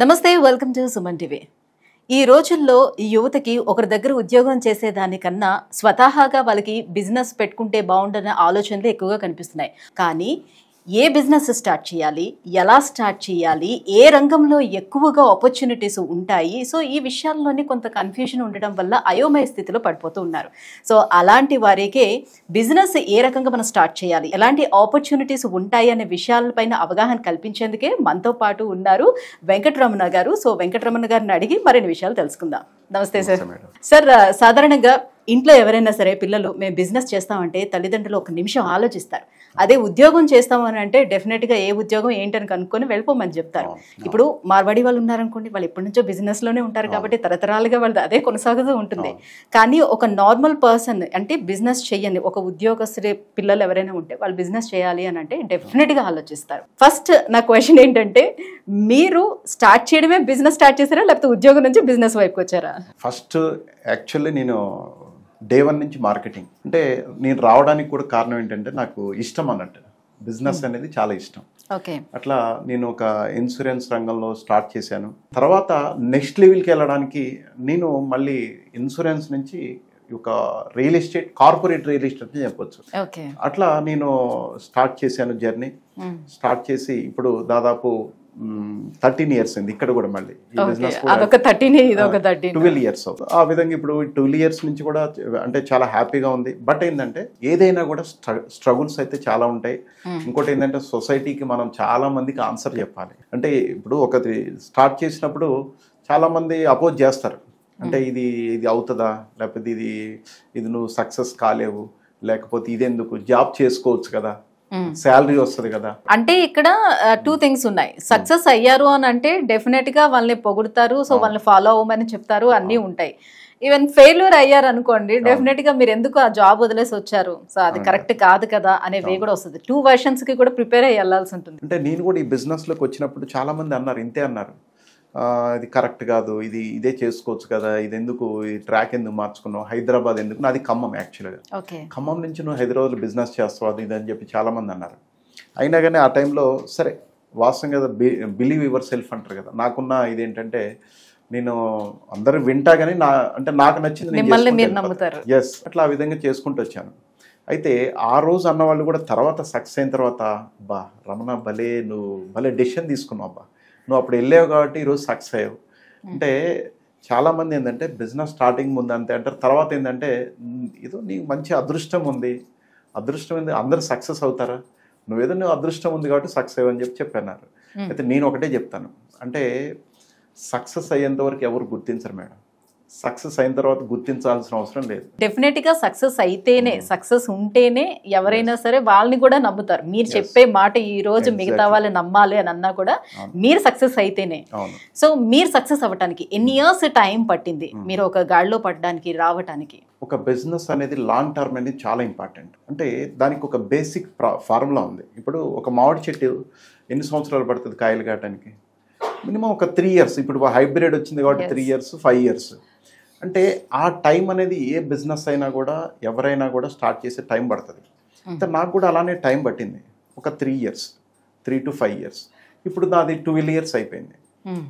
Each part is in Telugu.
నమస్తే, వెల్కమ్ టు సుమన్ టీవీ. ఈ రోజుల్లో ఈ యువతకి ఒకరి దగ్గర ఉద్యోగం చేసేదానికన్నా స్వతహాగా వాళ్ళకి బిజినెస్ పెట్టుకుంటే బాగుండనే ఆలోచనలు ఎక్కువగా కనిపిస్తున్నాయి. కానీ ఏ బిజినెస్ స్టార్ట్ చేయాలి, ఎలా స్టార్ట్ చేయాలి, ఏ రంగంలో ఎక్కువగా ఆపర్చునిటీస్ ఉంటాయి, సో ఈ విషయాల్లోనే కొంత కన్ఫ్యూజన్ ఉండడం వల్ల అయోమయ స్థితిలో పడిపోతూ ఉన్నారు. సో అలాంటి వారికే బిజినెస్ ఏ రకంగా మనం స్టార్ట్ చేయాలి, ఎలాంటి ఆపర్చునిటీస్ ఉంటాయి అనే విషయాలపైన అవగాహన కల్పించేందుకే మనతో పాటు ఉన్నారు వెంకటరమణ గారు. సో వెంకటరమణ గారిని అడిగి మరిన్ని విషయాలు తెలుసుకుందాం. నమస్తే సార్. సార్, సాధారణంగా ఇంట్లో ఎవరైనా సరే పిల్లలు మేము బిజినెస్ చేస్తామంటే తల్లిదండ్రులు ఒక నిమిషం ఆలోచిస్తారు. అదే ఉద్యోగం చేస్తామని అంటే డెఫినెట్గా ఏ ఉద్యోగం ఏంటని కనుక్కొని వెళ్ళిపోమని చెప్తారు. ఇప్పుడు మార్వాడి వాళ్ళు ఉన్నారనుకోండి, వాళ్ళు ఎప్పటి నుంచో బిజినెస్లోనే ఉంటారు కాబట్టి తరతరాలుగా వాళ్ళది అదే కొనసాగుతూ ఉంటుంది. కానీ ఒక నార్మల్ పర్సన్ అంటే బిజినెస్ చెయ్యని ఒక ఉద్యోగస్తుడి పిల్లలు ఎవరైనా ఉంటే వాళ్ళు బిజినెస్ చేయాలి అని అంటే డెఫినెట్గా ఆలోచిస్తారు. ఫస్ట్ నా క్వశ్చన్ ఏంటంటే, మీరు స్టార్ట్ చేయడమే బిజినెస్ స్టార్ట్ చేశారా లేకపోతే ఉద్యోగం నుంచి బిజినెస్ వైపుకి వచ్చారా? ఫస్ట్ యాక్చువల్లీ నేను డే 1 నుంచి మార్కెటింగ్ అంటే నేను రావడానికి కూడా కారణం ఏంటంటే నాకు ఇష్టం అన్నట్టు, బిజినెస్ అనేది చాలా ఇష్టం. ఓకే. అట్లా నేను ఒక ఇన్సూరెన్స్ రంగంలో స్టార్ట్ చేశాను. తర్వాత నెక్స్ట్ లెవెల్కి వెళ్ళడానికి నేను మళ్ళీ ఇన్సూరెన్స్ నుంచి ఒక real estate, corporate real estate అని చెప్పొచ్చు. అట్లా నేను స్టార్ట్ చేశాను జర్నీ. స్టార్ట్ చేసి ఇప్పుడు దాదాపు 13 years అయింది. ఇక్కడ కూడా మళ్ళీ ఈ బిజినెస్ 12 years. ఆ విధంగా ఇప్పుడు 12 years నుంచి కూడా అంటే చాలా హ్యాపీగా ఉంది. బట్ ఏంటంటే ఏదైనా కూడా స్ట్రగుల్స్ అయితే చాలా ఉంటాయి. ఇంకోటి ఏంటంటే సొసైటీకి మనం చాలా మందికి ఆన్సర్ చెప్పాలి. అంటే ఇప్పుడు ఒకటి స్టార్ట్ చేసినప్పుడు చాలా మంది అపోజ్ చేస్తారు. అంటే ఇది అవుతుందా, లేకపోతే ఇది నువ్వు సక్సెస్ కాలేవు, లేకపోతే ఇదెందుకు, జాబ్ చేసుకోవచ్చు కదా, శాలరీ వస్తుంది కదా. అంటే ఇక్కడ 2 things ఉన్నాయి. సక్సెస్ అయ్యారు అని అంటే డెఫినెట్ గా వాళ్ళని పొగుడుతారు, సో వాళ్ళని ఫాలో అవ్వమని చెప్తారు, అన్నీ ఉంటాయి. ఈవెన్ ఫెయిల్యూర్ అయ్యారు అనుకోండి, డెఫినెట్ గా మీరు ఎందుకు ఆ జాబ్ వదిలేసి వచ్చారు, సో అది కరెక్ట్ కాదు కదా అనే వే కూడా వస్తుంది. 2 versions కి కూడా ప్రిపేర్ అయ్యి వెళ్ళాల్సి ఉంటుంది. అంటే నేను కూడా ఈ బిజినెస్ లోకి వచ్చినప్పుడు చాలా మంది అన్నారు, ఇంతే అన్నారు, ఇది కరెక్ట్ కాదు, ఇదే చేసుకోవచ్చు కదా, ఇది ఎందుకు, ఈ ట్రాక్ ఎందుకు మార్చుకున్నావు, హైదరాబాద్ ఎందుకు, నాది ఖమ్మం యాక్చువల్గా. ఖమ్మం నుంచి నువ్వు హైదరాబాద్లో బిజినెస్ చేస్తావు అది ఇది అని చెప్పి చాలామంది అన్నారు. అయినా కానీ ఆ టైంలో సరే వాస్తవంగా కదా, బిలీవ్ యువర్ సెల్ఫ్ అంటారు కదా, నాకున్న ఇదేంటంటే నేను అందరూ వింటా కానీ నాకు నచ్చింది ఎస్ అట్లా ఆ విధంగా చేసుకుంటూ వచ్చాను. అయితే ఆ రోజు అన్నవాళ్ళు కూడా తర్వాత సక్సెస్ అయిన తర్వాత, బా రమణ భలే డెసిషన్ తీసుకున్నావు, అబ్బా నువ్వు అప్పుడు వెళ్ళావు కాబట్టి ఈరోజు సక్సెస్ అయ్యావు. అంటే చాలామంది ఏంటంటే బిజినెస్ స్టార్టింగ్ ముందు అంతే అంటారు, తర్వాత ఏంటంటే ఏదో నీకు మంచి అదృష్టం ఉంది అందరూ సక్సెస్ అవుతారా, నువ్వు అదృష్టం ఉంది కాబట్టి సక్సెస్ అయ్యని చెప్పన్నారు. అయితే నేను ఒకటే చెప్తాను, అంటే సక్సెస్ అయ్యేంత వరకు ఎవరు గుర్తించరు మేడం, సక్సెస్ అయిన తర్వాత గుర్తించాల్సిన అవసరం లేదు. డెఫినెట్ గా సక్సెస్ అయితేనే, సక్సెస్ ఉంటేనే ఎవరైనా సరే వాళ్ళని కూడా నమ్ముతారు. మీరు చెప్పే మాట ఈ రోజు మిగతా వాళ్ళు నమ్మాలి అని అన్నా కూడా మీరు సక్సెస్ అయితేనే. సో మీరు సక్సెస్ అవ్వటానికి ఎన్ని ఇయర్స్ టైం పట్టింది, మీరు ఒక గాడిలో పడడానికి రావటానికి? ఒక బిజినెస్ అనేది లాంగ్ టర్మ్ అనేది చాలా ఇంపార్టెంట్. అంటే దానికి ఒక బేసిక్ ఫార్ములా ఉంది. ఇప్పుడు ఒక మామిడి చెట్టు ఎన్ని సంవత్సరాలు పడుతుంది కాయలు కాయడానికి? మినిమం ఒక 3 years. ఇప్పుడు హైబ్రిడ్ వచ్చింది కాబట్టి 3 years 5 years. అంటే ఆ టైం అనేది ఏ బిజినెస్ అయినా కూడా ఎవరైనా కూడా స్టార్ట్ చేసే టైం పడుతుంది. అంటే నాకు కూడా అలానే టైం పట్టింది, ఒక 3 years 3 to 5 years. ఇప్పుడు నాది 12 years అయిపోయింది.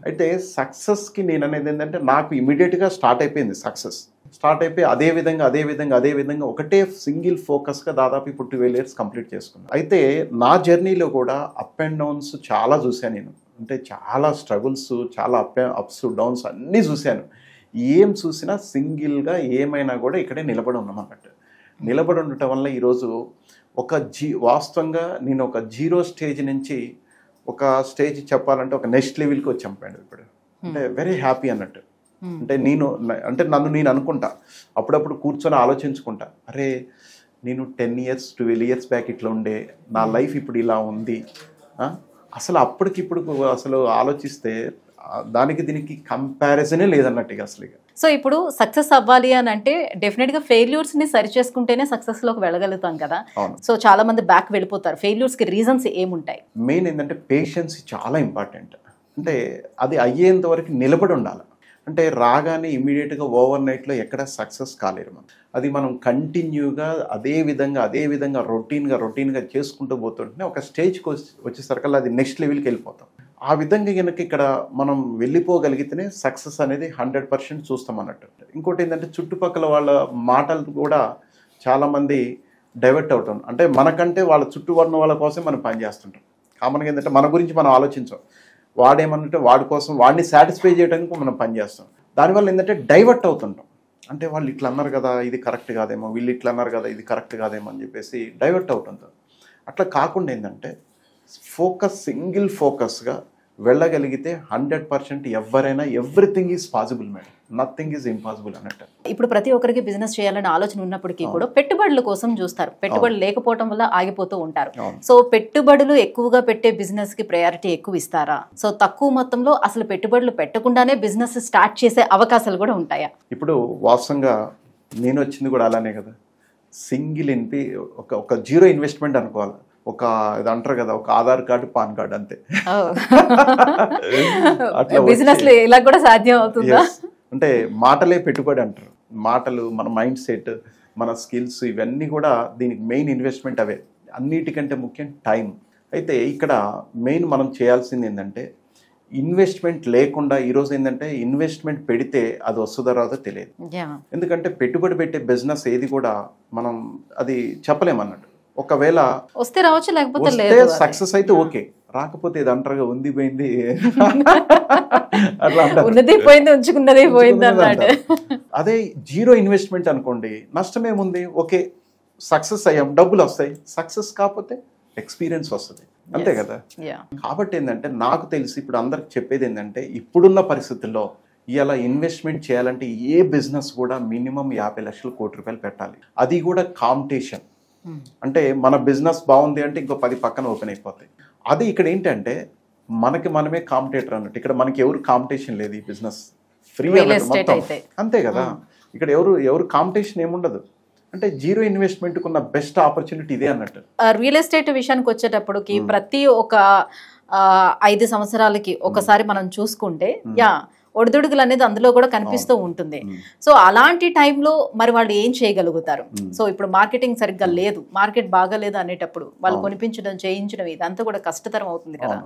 అయితే సక్సెస్కి నేను అనేది ఏంటంటే నాకు ఇమీడియట్గా స్టార్ట్ అయిపోయింది. సక్సెస్ స్టార్ట్ అయిపోయి అదే విధంగా ఒకటే సింగిల్ ఫోకస్గా దాదాపు ఇప్పుడు 12 years కంప్లీట్ చేసుకున్నాను. అయితే నా జర్నీలో కూడా అప్ అండ్ డౌన్స్ చాలా చూశాను నేను. అంటే చాలా స్ట్రగుల్స్, చాలా అప్స్ డౌన్స్ అన్నీ చూశాను. ఏం చూసినా సింగిల్గా ఏమైనా కూడా ఇక్కడే నిలబడి ఉన్నాం అన్నట్టు. నిలబడి ఉండటం వల్ల ఈరోజు వాస్తవంగా నేను ఒక 0 stage నుంచి ఒక స్టేజ్ చెప్పాలంటే ఒక నెక్స్ట్ లెవెల్కి వచ్చి చంపాను ఇప్పుడు. అంటే వెరీ హ్యాపీ అన్నట్టు. అంటే నన్ను నేను అనుకుంటా, అప్పుడప్పుడు కూర్చొని ఆలోచించుకుంటా, అరే నేను 10 years 12 years బ్యాక్ ఇట్లా ఉండే, నా లైఫ్ ఇప్పుడు ఇలా ఉంది. అసలు అప్పటికిప్పుడు అసలు ఆలోచిస్తే దానికి దీనికి కంపారిజనే లేదన్నట్టుగా అసలు. సో ఇప్పుడు సక్సెస్ అవ్వాలి అని అంటే డెఫినెట్గా ఫెయిల్యూర్స్ని సరి చేసుకుంటేనే సక్సెస్లోకి వెళ్ళగలుగుతాం కదా. సో చాలా మంది బ్యాక్ వెళ్ళిపోతారు. ఫెయిల్యూర్స్కి రీజన్స్ ఏముంటాయి? మెయిన్ ఏంటంటే పేషెన్స్ చాలా ఇంపార్టెంట్. అంటే అది అయ్యేంత వరకు నిలబడి ఉండాలి. అంటే రాగానే ఇమీడియట్గా ఓవర్ నైట్లో ఎక్కడ సక్సెస్ కాలేరు మనం. అది మనం కంటిన్యూగా అదే విధంగా రొటీన్గా చేసుకుంటూ పోతుంటే ఒక స్టేజ్కి వచ్చేసరికల్లా అది నెక్స్ట్ లెవెల్కి వెళ్ళిపోతాం. ఆ విధంగా కనుక ఇక్కడ మనం వెళ్ళిపోగలిగితేనే సక్సెస్ అనేది 100% చూస్తాం అన్నట్టు. ఇంకోటి ఏంటంటే చుట్టుపక్కల వాళ్ళ మాటలు కూడా చాలామంది డైవర్ట్ అవుతాం. అంటే మనకంటే వాళ్ళ చుట్టూ ఉన్న వాళ్ళ కోసం మనం పనిచేస్తుంటాం. కామన్గా ఏంటంటే మన గురించి మనం ఆలోచించాం. వాడేమన్నంటే వాడి కోసం వాడిని సాటిస్ఫై చేయడానికి మనం పనిచేస్తాం. దానివల్ల ఏంటంటే డైవర్ట్ అవుతుంటాం. అంటే వాళ్ళు ఇట్లా అన్నారు కదా, ఇది కరెక్ట్ కాదేమో, వీళ్ళు ఇట్లా అన్నారు కదా, ఇది కరెక్ట్ కాదేమో అని చెప్పేసి డైవర్ట్ అవుతుంటాం. అట్లా కాకుండా ఏంటంటే సింగిల్ ఫోకస్గా వెళ్ళగలిగితే 100% ఎవరైనా everything is possible madam, nothing is impossible అన్నట్టు. ఇప్పుడు ప్రతి ఒక్కరికి బిజినెస్ చేయాలనే ఆలోచన ఉన్నప్పటికీ కూడా పెట్టుబడుల కోసం చూస్తారు. పెట్టుబడులు లేకపోవడం వల్ల ఆగిపోతూ ఉంటారు. సో పెట్టుబడులు ఎక్కువగా పెట్టే బిజినెస్ కి ప్రయారిటీ ఎక్కువ ఇస్తారా? సో తక్కువ మొత్తంలో అసలు పెట్టుబడులు పెట్టకుండానే బిజినెస్ స్టార్ట్ చేసే అవకాశాలు కూడా ఉంటాయా? ఇప్పుడు వాస్తవంగా నేను వచ్చింది కూడా అలానే కదా. సింగిల్ ఒక జీరో ఇన్వెస్ట్మెంట్ అనుకోవాలి. ఇది అంటారు కదా, ఒక ఆధార్ కార్డు, పాన్ కార్డు అంతే. బిజినెస్ లో ఇలా కూడా సాధ్యం అవుతుందా? అంటే మాటలే పెట్టుబడి అంటారు. మాటలు, మన మైండ్ సెట్, మన స్కిల్స్, ఇవన్నీ కూడా దీనికి మెయిన్ ఇన్వెస్ట్మెంట్ అవే. అన్నిటికంటే ముఖ్యం టైం. అయితే ఇక్కడ మెయిన్ మనం చేయాల్సింది ఏంటంటే ఇన్వెస్ట్మెంట్ లేకుండా ఈరోజు ఏంటంటే ఇన్వెస్ట్మెంట్ పెడితే అది వస్తుందో రాదో తెలియదు. ఎందుకంటే పెట్టుబడి పెట్టే బిజినెస్ ఏది కూడా మనం అది చెప్పలేమన్నట్టు. ఒకవేళ వస్తే రావచ్చు, లేకపోతే సక్సెస్ అయితే ఓకే, రాకపోతే ఇది అంటారుగా ఉంది పోయింది ఉన్నది పోయింది, ఉంచుకున్నది పోయింది అన్నట్టు. అదే జీరో ఇన్వెస్ట్మెంట్ అనుకోండి, నష్టమేముంది, ఓకే సక్సెస్ అయ్యాం, డబ్బులు వస్తాయి. సక్సెస్ కాకపోతే ఎక్స్పీరియన్స్ వస్తుంది, అంతే కదా. కాబట్టి ఏంటంటే నాకు తెలిసి ఇప్పుడు అందరికి చెప్పేది ఏంటంటే ఇప్పుడున్న పరిస్థితుల్లో ఇలా ఇన్వెస్ట్మెంట్ చేయాలంటే ఏ బిజినెస్ కూడా మినిమం 50 లక్షలు, ₹1,00,00,000 పెట్టాలి. అది కూడా కాంపిటీషన్. అంటే మన బిజినెస్ బాగుంది అంటే ఇంకో 10 పక్కన ఓపెన్ అయిపోతాయి. అది ఇక్కడ ఏంటంటే మనకి మనమే కాంపిటేటర్ అన్నట్టు. ఇక్కడ మనకి ఎవరు కాంపిటీషన్ లేదు. ఈ బిజినెస్ ఫ్రీ మొత్తం, అంతే కదా. ఇక్కడ ఎవరు కాంపిటీషన్ ఏముండదు. అంటే జీరో ఇన్వెస్ట్మెంట్ కున్న బెస్ట్ ఆపర్చునిటీ ఇదే అన్నట్టు. రియల్ ఎస్టేట్ విషయానికి వచ్చేటప్పటికి ప్రతి ఒక 5 సంవత్సరాలకి ఒకసారి మనం చూసుకుంటే ఒడిదుడుకులు అనేది అందులో కూడా కనిపిస్తూ ఉంటుంది. సో అలాంటి టైంలో మరి వాళ్ళు ఏం చేయగలుగుతారు? సో ఇప్పుడు మార్కెటింగ్ సరిగ్గా లేదు, మార్కెట్ బాగాలేదు అనేటప్పుడు వాళ్ళు కొనిపించడం, చేయించడం ఇదంతా కూడా కష్టతరం అవుతుంది కదా.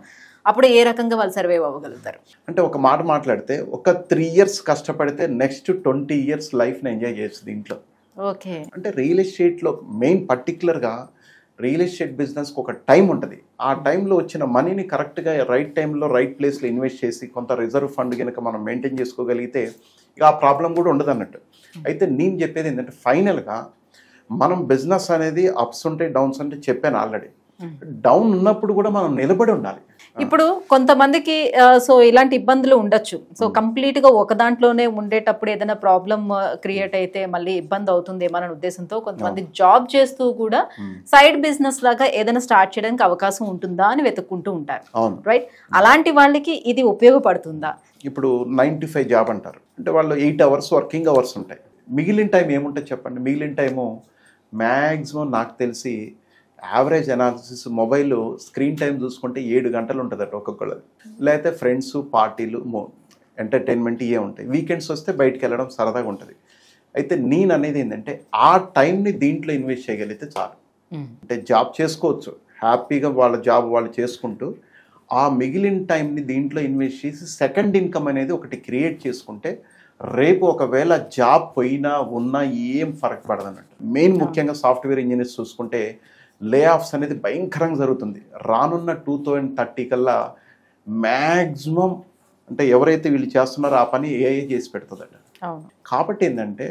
అప్పుడు ఏ రకంగా వాళ్ళు సర్వైవ్ అవ్వగలుగుతారు? అంటే ఒక మాట మాట్లాడితే ఒక 3 years కష్టపడితే నెక్స్ట్ 20 years లైఫ్ని ఎంజాయ్ చేయొచ్చు దీంట్లో. ఓకే. అంటే రియల్ ఎస్టేట్లో మెయిన్ పర్టికులర్గా రియల్ ఎస్టేట్ బిజినెస్కి ఒక టైం ఉంటుంది. ఆ టైంలో వచ్చిన మనీని కరెక్ట్గా రైట్ టైంలో రైట్ ప్లేస్లో ఇన్వెస్ట్ చేసి కొంత రిజర్వ్ ఫండ్ కనుక మనం మెయింటైన్ చేసుకోగలిగితే ఇక ఆ ప్రాబ్లం కూడా ఉండదు అన్నట్టు. అయితే నేను చెప్పేది ఏంటంటే ఫైనల్గా మనం బిజినెస్ అనేది అప్స్ ఉంటాయి, డౌన్స్ అంటే చెప్పాను ఆల్రెడీ. డౌన్ ఉన్నప్పుడు కూడా మనం నిలబడి ఉండాలి. ఇప్పుడు కొంతమందికి సో ఇలాంటి ఇబ్బందులు ఉండొచ్చు. సో కంప్లీట్ గా ఒక దాంట్లోనే ఉండేటప్పుడు ఏదైనా ప్రాబ్లం క్రియేట్ అయితే మళ్ళీ ఇబ్బంది అవుతుందేమో అనే ఉద్దేశంతో కొంతమంది జాబ్ చేస్తూ కూడా సైడ్ బిజినెస్ లాగా ఏదైనా స్టార్ట్ చేయడానికి అవకాశం ఉంటుందా అని వెతుక్కుంటూ ఉంటారు, రైట్? అలాంటి వాళ్ళకి ఇది ఉపయోగపడుతుందా? ఇప్పుడు 9 to 5 జాబ్ అంటారు. అంటే వాళ్ళు 8 hours వర్కింగ్ అవర్స్ ఉంటాయి. మిగిలిన టైం ఏముంటుంది చెప్పండి? మిగిలిన టైము మ్యాక్సిమం నాకు తెలిసి average analysis mobile screen time చూసుకుంటే 7 గంటలు ఉంటుందట ఒక్కొక్కళ్ళది. లేకపోతే ఫ్రెండ్స్, పార్టీలు, ఎంటర్టైన్మెంట్ ఇవే ఉంటాయి. వీకెండ్స్ వస్తే బయటికి వెళ్ళడం సరదాగా ఉంటుంది. అయితే నేను అనేది ఏంటంటే ఆ టైంని దీంట్లో ఇన్వెస్ట్ చేయగలిగితే చాలు. అంటే జాబ్ చేసుకోవచ్చు హ్యాపీగా, వాళ్ళ జాబ్ వాళ్ళు చేసుకుంటూ ఆ మిగిలిన టైంని దీంట్లో ఇన్వెస్ట్ చేసి సెకండ్ ఇన్కమ్ అనేది ఒకటి క్రియేట్ చేసుకుంటే రేపు ఒకవేళ జాబ్ పోయినా ఉన్నా ఏం ఫరక్ పడదు అన్నట్టు. మెయిన్ ముఖ్యంగా సాఫ్ట్వేర్ ఇంజనీర్స్ చూసుకుంటే లే ఆఫ్స్ అనేది భయంకరంగా జరుగుతుంది. రానున్న 2030 కల్లా మ్యాక్సిమం అంటే ఎవరైతే వీళ్ళు చేస్తున్నారో ఆ పని ఏఐ చేసి పెడుతుందట. కాబట్టి ఏంటంటే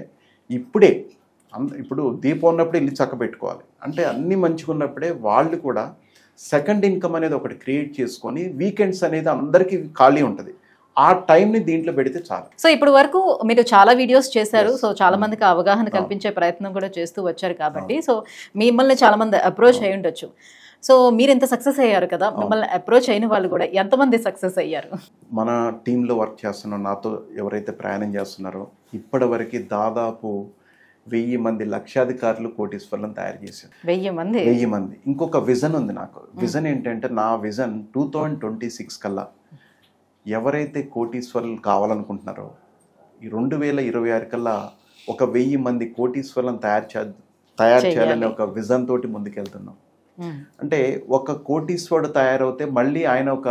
ఇప్పుడు దీపం ఉన్నప్పుడు ఇల్లు చక్క పెట్టుకోవాలి. అంటే అన్ని మంచిగా ఉన్నప్పుడే వాళ్ళు కూడా సెకండ్ ఇన్కమ్ అనేది ఒకటి క్రియేట్ చేసుకొని వీకెండ్స్ అనేది అందరికీ ఖాళీ ఉంటుంది. ఆ టైంని దీంట్లో పెడితే చాలు. సో ఇప్పుడు వరకు మీరు చాలా వీడియోస్ చేశారు. సో చాలా మందికి అవగాహన కల్పించే ప్రయత్నం కూడా చేస్తూ వచ్చారు కాబట్టి సో మిమ్మల్ని చాలా మంది అప్రోచ్ అయి ఉండొచ్చు. సో మీరు ఎంత సక్సెస్ అయ్యారు కదా, మిమ్మల్ని అప్రోచ్ అయిన వాళ్ళు కూడా ఎంతమంది సక్సెస్ అయ్యారు? మన టీంలో వర్క్ చేస్తున్న నాతో ఎవరైతే ప్రయాణం చేస్తున్నారో ఇప్పటి వరకు దాదాపు 1000 మంది లక్షాధికారులు, కోటీశ్వర్లను తయారు చేశారు. 1000 మంది. ఇంకొక విజన్ ఉంది నాకు. విజన్ ఏంటంటే నా విజన్ 2026 కల్లా ఎవరైతే కోటీశ్వరులు కావాలనుకుంటున్నారో ఈ 2026 కల్లా ఒక 1000 మంది కోటీశ్వరులను తయారు చేయాలని ఒక విజన్ తోటి ముందుకెళ్తున్నాం. అంటే ఒక కోటీశ్వరుడు తయారవుతే మళ్ళీ ఆయన ఒక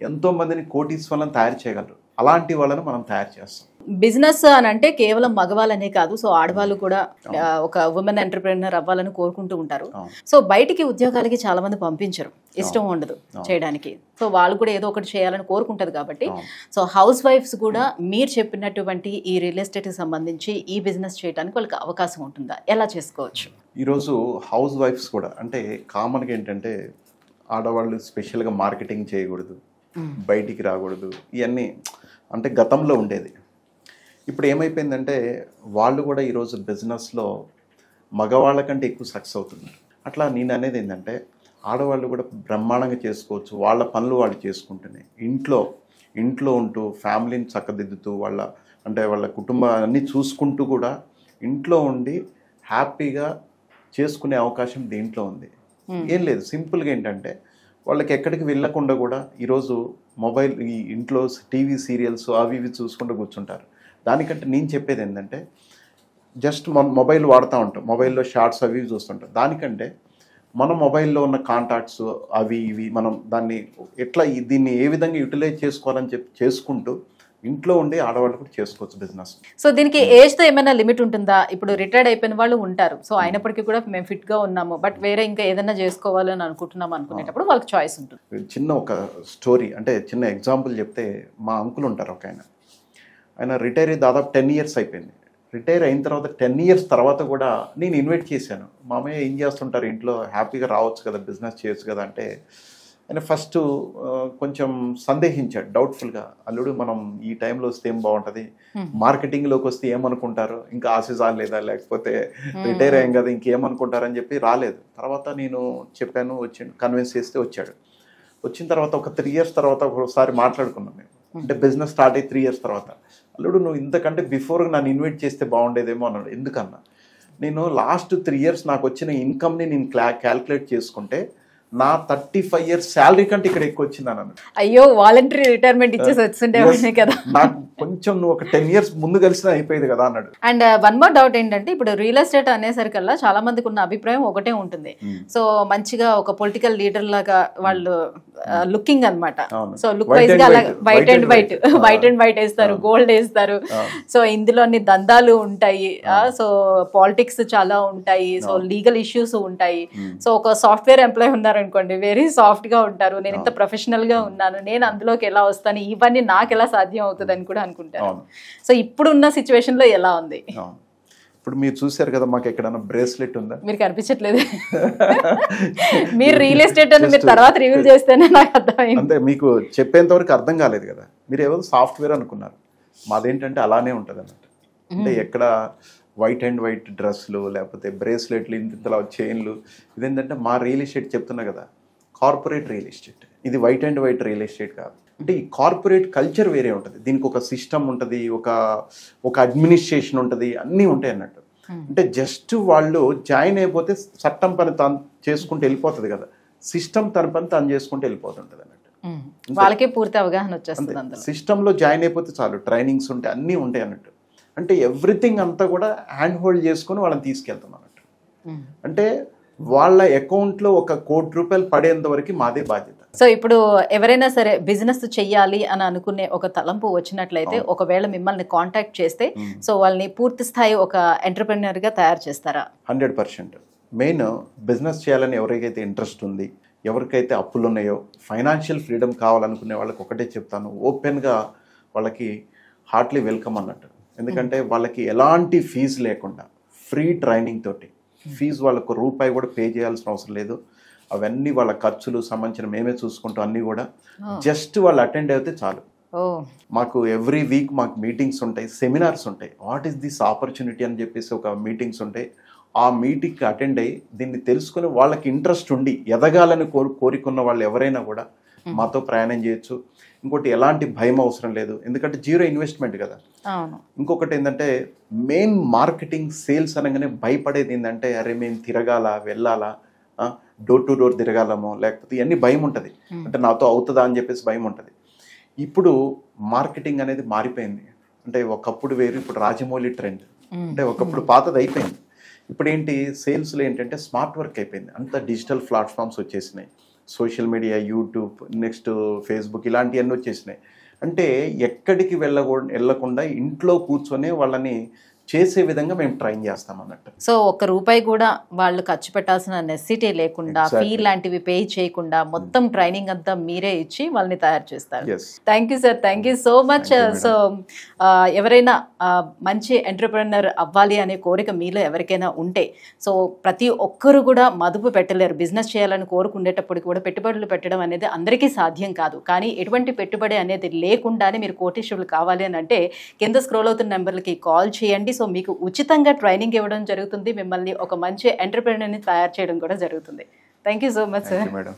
ఎంతో మందిని కోటీశ్వరులను తయారు చేయగలరు. అలాంటి వాళ్ళని మనం తయారు చేస్తాం. బిజినెస్ అని అంటే కేవలం మగవాళ్ళనే కాదు, సో ఆడవాళ్ళు కూడా ఒక ఉమెన్ ఎంటర్ప్రెన్యూర్ అవ్వాలని కోరుకుంటూ ఉంటారు. సో బయటికి ఉద్యోగాలకి చాలా మంది పంపించరు, ఇష్టం ఉండదు చేయడానికి. సో వాళ్ళు కూడా ఏదో ఒకటి చేయాలని కోరుకుంటారు కాబట్టి సో హౌస్ వైఫ్స్ కూడా మీరు చెప్పినటువంటి ఈ రియల్ ఎస్టేట్కి సంబంధించి ఈ బిజినెస్ చేయడానికి వాళ్ళకి అవకాశం ఉంటుందా, ఎలా చేసుకోవచ్చు? ఈరోజు హౌస్ వైఫ్స్ కూడా అంటే కామన్గా ఏంటంటే ఆడవాళ్ళు స్పెషల్గా మార్కెటింగ్ చేయకూడదు, బయటికి రాకూడదు, ఇవన్నీ అంటే గతంలో ఉండేది. ఇప్పుడు ఏమైపోయిందంటే వాళ్ళు కూడా ఈరోజు బిజినెస్లో మగవాళ్ళ కంటే ఎక్కువ సక్సెస్ అవుతున్నారు. అట్లా నేను అనేది ఏంటంటే ఆడవాళ్ళు కూడా బ్రహ్మాండంగా చేసుకోవచ్చు, వాళ్ళ పనులు వాళ్ళు చేసుకుంటూనే ఇంట్లో ఉంటూ ఫ్యామిలీని చక్కదిద్దుతూ వాళ్ళ కుటుంబాన్ని చూసుకుంటూ కూడా ఇంట్లో ఉండి హ్యాపీగా చేసుకునే అవకాశం దీంట్లో ఉంది. ఏం లేదు, సింపుల్గా ఏంటంటే వాళ్ళకి ఎక్కడికి వెళ్ళకుండా కూడా ఈరోజు మొబైల్, ఈ ఇంట్లో టీవీ సీరియల్స్ అవి ఇవి చూసుకుంటూ కూర్చుంటారు. దానికంటే నేను చెప్పేది ఏంటంటే జస్ట్ మనం మొబైల్ వాడుతూ ఉంటాం, మొబైల్లో షార్ట్స్ అవి ఇవి చూస్తుంటాం. దానికంటే మన మొబైల్లో ఉన్న కాంటాక్ట్స్ అవి ఇవి మనం దీన్ని ఏ విధంగా యూటిలైజ్ చేసుకోవాలని చేసుకుంటూ ఇంట్లో ఉండి ఆడవాళ్ళు కూడా చేసుకోవచ్చు బిజినెస్. సో దీనికి ఏజ్తో ఏమైనా లిమిట్ ఉంటుందా? ఇప్పుడు రిటైర్డ్ అయిపోయిన వాళ్ళు ఉంటారు, సో అయినప్పటికీ కూడా మేము ఫిట్గా ఉన్నాము, బట్ వేరే ఇంకా ఏదైనా చేసుకోవాలని అనుకుంటున్నాము అనుకునేటప్పుడు వాళ్ళకి చాయిస్ ఉంటుంది. చిన్న ఒక స్టోరీ అంటే చిన్న ఎగ్జాంపుల్ చెప్తే, మా అంకుల్ ఉంటారు ఒక ఆయన రిటైర్ అయ్యి దాదాపు 10 years అయిపోయింది. రిటైర్ అయిన తర్వాత 10 years తర్వాత కూడా నేను ఇన్వైట్ చేశాను. మామయ్య ఏం చేస్తుంటారు ఇంట్లో, హ్యాపీగా రావచ్చు కదా, బిజినెస్ చేయొచ్చు కదా అంటే ఆయన ఫస్ట్ కొంచెం సందేహించాడు, డౌట్ఫుల్గా. అల్లుడు మనం ఈ టైంలో వస్తే ఏం బాగుంటుంది, మార్కెటింగ్లోకి వస్తే ఏమనుకుంటారు, ఇంకా ఆశీజా లేదా, లేకపోతే రిటైర్ అయ్యాం కదా ఇంకేమనుకుంటారని చెప్పి రాలేదు. తర్వాత నేను చెప్పాను, వచ్చాడు, కన్విన్స్ చేస్తే వచ్చాడు. వచ్చిన తర్వాత ఒక 3 years తర్వాత ఒకసారి మాట్లాడుకున్నాం మేము, అంటే బిజినెస్ స్టార్ట్ అయ్యి 3 years తర్వాత. అల్లుడు నువ్వు ఇంతకంటే బిఫోర్ నన్ను ఇన్వైట్ చేస్తే బాగుండేదేమో అన్నాడు. ఎందుకన్నా, నేను లాస్ట్ 3 years నాకు వచ్చిన ఇన్కమ్ని నేను క్యాల్కులేట్ చేసుకుంటే నా 35 years శాలరీ కంటే ఇక్కడ ఎక్కువ వచ్చింది అన్నాను. అయ్యో, వాలంటరీ రిటైర్మెంట్ ఇచ్చేసి వచ్చిండే కదా. నాకు కొంచెం నువ్వు ఒక 10 years ముందు కలిసినా అయిపోయేది కదా అన్నాడు. అండ్ వన్ మోర్ డౌట్ ఏంటంటే, ఇప్పుడు రియల్ ఎస్టేట్ అనేసరికల్లా చాలా మందికి ఉన్న అభిప్రాయం ఒకటే ఉంటుంది. సో మంచిగా ఒక పొలిటికల్ లీడర్ లాగా వాళ్ళు లుకింగ్ అనమాట. సో లుక్ వైజ్ గా అలా వైట్ అండ్ వైట్ వేస్తారు, గోల్డ్ వేస్తారు. సో ఇందులో అన్ని దందాలు ఉంటాయి, సో పాలిటిక్స్ చాలా ఉంటాయి, సో లీగల్ ఇష్యూస్ ఉంటాయి. సో ఒక సాఫ్ట్వేర్ ఎంప్లాయ్ ఉన్నారు అనుకోండి, వెరీ సాఫ్ట్ గా ఉంటారు, నేను ఇంత ప్రొఫెషనల్ గా ఉన్నాను, నేను అందులోకి ఎలా వస్తాను, ఇవన్నీ నాకు ఎలా సాధ్యం అవుతుంది అని కూడా అనుకుంటారు. సో ఇప్పుడున్న సిచ్యువేషన్ లో ఎలా ఉంది? ఇప్పుడు మీరు చూసారు కదా, మాకు ఎక్కడైనా బ్రేస్లెట్ ఉందా? మీరు కనిపించట్లేదు. మీరు రియల్ ఎస్టేట్ అని మీరు తర్వాత రివీల్ చేస్తేనే నాకు అర్థమైంది. అంటే మీకు చెప్పేంత వరకు అర్థం కాలేదు కదా, మీరు ఏదో సాఫ్ట్వేర్ అనుకున్నారు. మాదేంటంటే అలానే ఉంటుంది అన్నట్టు. అంటే ఎక్కడ వైట్ అండ్ వైట్ డ్రెస్లు, లేకపోతే బ్రేస్లెట్లు, ఇంతలా చైన్లు. ఇదేంటంటే మా రియల్ ఎస్టేట్ చెప్తున్నా కదా, కార్పొరేట్ రియల్ ఎస్టేట్. ఇది white and white real estate కాదు. అంటే ఈ కార్పొరేట్ కల్చర్ వేరే ఉంటుంది, దీనికి ఒక సిస్టమ్ ఉంటుంది, ఒక అడ్మినిస్ట్రేషన్ ఉంటుంది, అన్నీ ఉంటాయి అన్నట్టు. అంటే జస్ట్ వాళ్ళు జాయిన్ అయిపోతే చట్టం పని తాను చేసుకుంటూ వెళ్ళిపోతుంది కదా, సిస్టమ్ తన పని తాను చేసుకుంటూ వెళ్ళిపోతుంటుంది అన్నట్టు. వాళ్ళకే పూర్తి అవగాహన వచ్చేస్తుంది. సిస్టంలో జాయిన్ అయిపోతే చాలు, ట్రైనింగ్స్ ఉంటాయి, అన్నీ ఉంటాయి అన్నట్టు. అంటే ఎవ్రీథింగ్ అంతా కూడా హ్యాండ్ హోల్డ్ చేసుకుని వాళ్ళని తీసుకెళ్తాం అన్నట్టు. అంటే వాళ్ళ అకౌంట్లో ఒక ₹1,00,00,000 పడేంత వరకు మాదే బాధ్యత. సో ఇప్పుడు ఎవరైనా సరే బిజినెస్ చెయ్యాలి అని అనుకునే ఒక తలంపు వచ్చినట్లయితే, ఒకవేళ మిమ్మల్ని కాంటాక్ట్ చేస్తే సో వాళ్ళని పూర్తి స్థాయి ఒక ఎంటర్‌ప్రెన్యూర్ గా తయారు చేస్తారా? 100%. మెయిన్ బిజినెస్ చేయాలని ఎవరికైతే ఇంట్రెస్ట్ ఉంది, ఎవరికైతే అప్పులు ఉన్నాయో, ఫైనాన్షియల్ ఫ్రీడమ్ కావాలనుకునే వాళ్ళకి ఒకటే చెప్తాను, ఓపెన్గా వాళ్ళకి హార్ట్లీ వెల్కమ్ అన్నట్టు. ఎందుకంటే వాళ్ళకి ఎలాంటి ఫీజు లేకుండా ఫ్రీ ట్రైనింగ్ తోటి, ఫీజు వాళ్ళకు ₹1 కూడా పే చేయాల్సిన అవసరం లేదు. అవన్నీ వాళ్ళ ఖర్చులు సంబంధించిన మేమే చూసుకుంటాం, అన్నీ కూడా జస్ట్ వాళ్ళు అటెండ్ అయితే చాలు. మాకు ఎవ్రీ వీక్ మాకు మీటింగ్స్ ఉంటాయి, సెమినార్స్ ఉంటాయి. వాట్ ఈస్ దిస్ ఆపర్చునిటీ అని చెప్పేసి ఒక మీటింగ్స్ ఉంటాయి. ఆ మీటింగ్కి అటెండ్ అయ్యి దీన్ని తెలుసుకుని వాళ్ళకి ఇంట్రెస్ట్ ఉండి ఎదగాలని కోరుకున్న వాళ్ళు ఎవరైనా కూడా మాతో ప్రయాణం చేయొచ్చు. ఇంకోటి ఎలాంటి భయం అవసరం లేదు, ఎందుకంటే 0 ఇన్వెస్ట్మెంట్ కదా. ఇంకొకటి ఏంటంటే మెయిన్ మార్కెటింగ్ సేల్స్ అనగానే భయపడేది ఏంటంటే, అరే మేము తిరగాల, వెళ్ళాలా, డోర్ టు డోర్ తిరగాలమో, లేకపోతే ఇవన్నీ భయం ఉంటుంది. అంటే నాతో అవుతుందా అని చెప్పేసి భయం ఉంటుంది. ఇప్పుడు మార్కెటింగ్ అనేది మారిపోయింది. అంటే ఒకప్పుడు వేరు, ఇప్పుడు రాజమౌళి ట్రెండ్. అంటే ఒకప్పుడు పాతది అయిపోయింది. ఇప్పుడు ఏంటి, సేల్స్లో ఏంటంటే స్మార్ట్ వర్క్ అయిపోయింది, అంత డిజిటల్ ప్లాట్ఫామ్స్ వచ్చేసినాయి. Social media, YouTube, next Facebook ఇలాంటివన్నీ వచ్చేసినాయి. అంటే ఎక్కడికి వెళ్ళకుండా ఇంట్లో కూర్చొని వాళ్ళని చేసే విధంగా మేము ట్రైన్ చేస్తాం అన్నట్టు. సో ఒక్క రూపాయి కూడా వాళ్ళు ఖర్చు పెట్టాల్సిన నెసెసిటీ లేకుండా, ఫీ లాంటివి పే చేయకుండా మొత్తం ట్రైనింగ్ అంతా మీరే ఇచ్చి వాళ్ళని తయారు చేస్తారు. Thank you sir, thank you so much. So ఎవరైనా మంచి ఎంటర్‌ప్రెన్యూర్ అవ్వాలి అనే కోరిక మీలో ఎవరికైనా ఉంటే, సో ప్రతి ఒక్కరు కూడా మదుపు పెట్టలేరు. బిజినెస్ చేయాలని కోరుకునేటప్పుడు కూడా పెట్టుబడులు పెట్టడం అనేది అందరికీ సాధ్యం కాదు. కానీ ఎటువంటి పెట్టుబడి అనేది లేకుండానే మీరు కోటీశ్వరులు కావాలి అని అంటే కింద స్క్రోల్ అవుతున్న నెంబర్లకి కాల్ చేయండి. సో మీకు ఉచితంగా ట్రైనింగ్ ఇవ్వడం జరుగుతుంది. మిమ్మల్ని ఒక మంచి ఎంటర్‌ప్రెన్యూర్‌ని తయారు చేయడం కూడా జరుగుతుంది. Thank you so much sir. Madam.